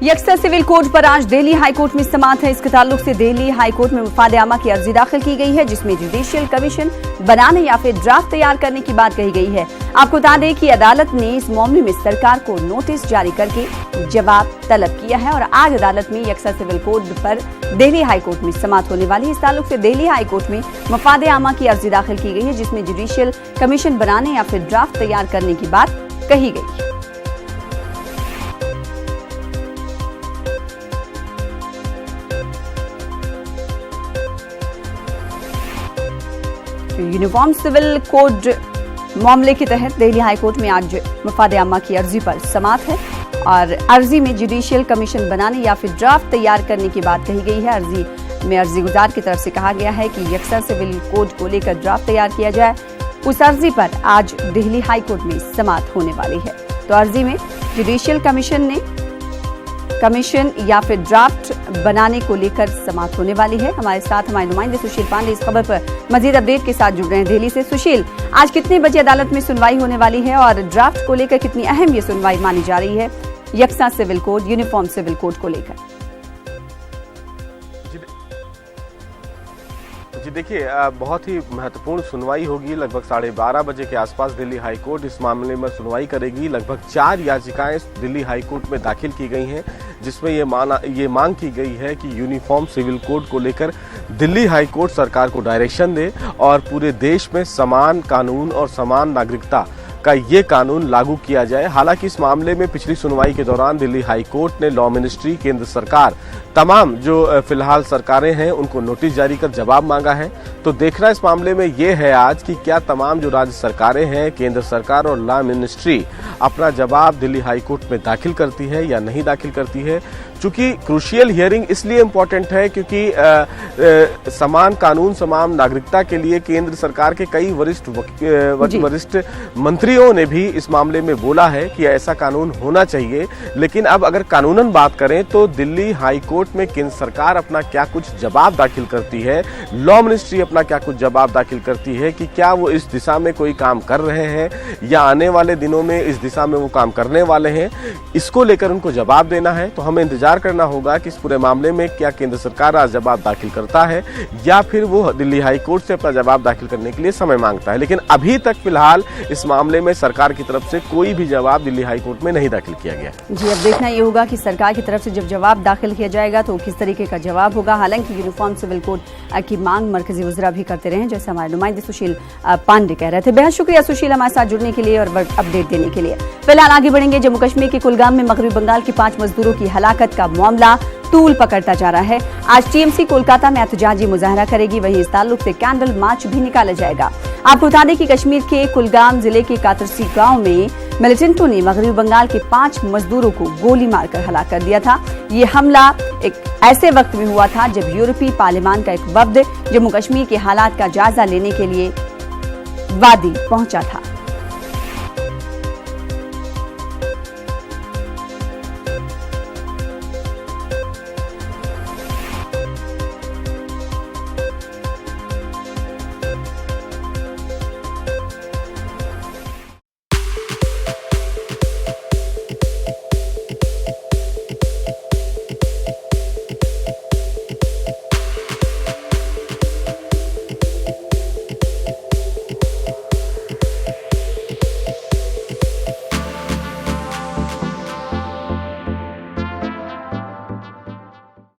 यकसा civil code पर आज Delhi high court में समाअत है। इसके ताल्लुक से दिल्ली हाईकोर्ट में मुफादे आमा की अर्जी दाखिल की गई है, जिसमें जुडिशियल कमीशन बनाने या फिर ड्राफ्ट तैयार करने की बात कही गई है। आपको बता दें कि अदालत ने इस मामले में सरकार को नोटिस जारी करके जवाब तलब किया है और आज अदालत में यकसा सिविल कोड पर दिल्ली हाईकोर्ट में समाअत होने वाली है। इस ताल्लुक से दिल्ली हाईकोर्ट में मुफादे आमा की अर्जी दाखिल की गई है, जिसमें जुडिशियल कमीशन बनाने या फिर ड्राफ्ट तैयार करने की बात कही गई है। यूनिफॉर्म सिविल कोड मामले के तहत दिल्ली हाईकोर्ट में आज मुफादे आमा की अर्जी पर समाअत है और अर्जी में जुडिशियल कमीशन बनाने या फिर ड्राफ्ट तैयार करने की बात कही गई है। अर्जी में अर्जी गुजार की तरफ से कहा गया है कि यकसा सिविल कोड को लेकर ड्राफ्ट तैयार किया जाए। उस अर्जी पर आज दिल्ली हाईकोर्ट में समाअत होने वाली है। तो अर्जी में जुडिशियल कमीशन या फिर ड्राफ्ट बनाने को लेकर समाअत होने वाली है। हमारे साथ हमारे नुमाइंदे सुशील पांडे इस खबर पर मजीद अपडेट के साथ जुड़ रहे हैं दिल्ली से। सुशील, आज कितने बजे अदालत में सुनवाई होने वाली है और ड्राफ्ट को लेकर कितनी अहम ये सुनवाई मानी जा रही है यकसा civil code, uniform civil code को लेकर? जी देखिए, बहुत ही महत्वपूर्ण सुनवाई होगी। लगभग 12:30 बजे के आसपास दिल्ली हाईकोर्ट इस मामले में सुनवाई करेगी। लगभग 4 याचिकाएं दिल्ली हाईकोर्ट में दाखिल की गई हैं, जिसमें ये मांग की गई है कि यूनिफॉर्म सिविल कोड को लेकर दिल्ली हाईकोर्ट सरकार को डायरेक्शन दे और पूरे देश में समान कानून और समान नागरिकता का ये कानून लागू किया जाए। हालांकि इस मामले में पिछली सुनवाई के दौरान दिल्ली हाईकोर्ट ने लॉ मिनिस्ट्री, केंद्र सरकार, तमाम जो फिलहाल सरकारें हैं उनको नोटिस जारी कर जवाब मांगा है। तो देखना इस मामले में ये है आज कि क्या तमाम जो राज्य सरकारें हैं, केंद्र सरकार और लॉ मिनिस्ट्री अपना जवाब दिल्ली हाईकोर्ट में दाखिल करती है या नहीं दाखिल करती है। चूंकि क्रूशियल हियरिंग इसलिए इम्पोर्टेंट है क्योंकि समान कानून समान नागरिकता के लिए केंद्र सरकार के कई वरिष्ठ मंत्रियों ने भी इस मामले में बोला है कि ऐसा कानून होना चाहिए। लेकिन अब अगर कानूनन बात करें तो दिल्ली हाईकोर्ट में केंद्र सरकार अपना क्या कुछ जवाब दाखिल करती है, लॉ मिनिस्ट्री अपना क्या कुछ जवाब दाखिल करती है कि क्या वो इस दिशा में कोई काम कर रहे हैं या आने वाले दिनों में इस दिशा में वो काम करने वाले हैं, इसको लेकर उनको जवाब देना है। तो हमें इंतजार करना होगा कि इस पूरे मामले में क्या केंद्र सरकार आज जवाब दाखिल करता है या फिर वो दिल्ली हाईकोर्ट से अपना जवाब दाखिल करने के लिए समय मांगता है। लेकिन अभी तक फिलहाल इस मामले में सरकार की तरफ से कोई भी जवाब दिल्ली हाईकोर्ट में नहीं दाखिल किया गया। जी, अब देखना ये होगा कि सरकार की तरफ से जब जवाब दाखिल किया जाएगा तो किस तरीके का जवाब होगा। हालांकि यूनिफॉर्म सिविल कोड की मांग मरकजी वज़रा भी करते रहे, जैसे हमारे नुमाइंदे सुशील पांडे कह रहे थे। बेहद शुक्रिया सुशील हमारे साथ जुड़ने के लिए और अपडेट देने के लिए। फिलहाल आगे बढ़ेंगे। जम्मू कश्मीर के कुलगाम में मगरबी बंगाल के 5 मजदूरों की हलाकत का मामला तूल पकड़ता जा रहा है। आज टीएमसी कोलकाता में एहतजाजी मुजाहरा करेगी, वहीं इस ताल्लुक से कैंडल मार्च भी निकाला जाएगा। आपको बता दें कि कश्मीर के कुलगाम जिले के कातरसी गांव में मिलिटेंटों ने मगरबी बंगाल के 5 मजदूरों को गोली मारकर हलाक कर दिया था। ये हमला एक ऐसे वक्त में हुआ था जब यूरोपीय पार्लियामान का एक वफ्द जम्मू कश्मीर के हालात का जायजा लेने के लिए वादी पहुंचा था।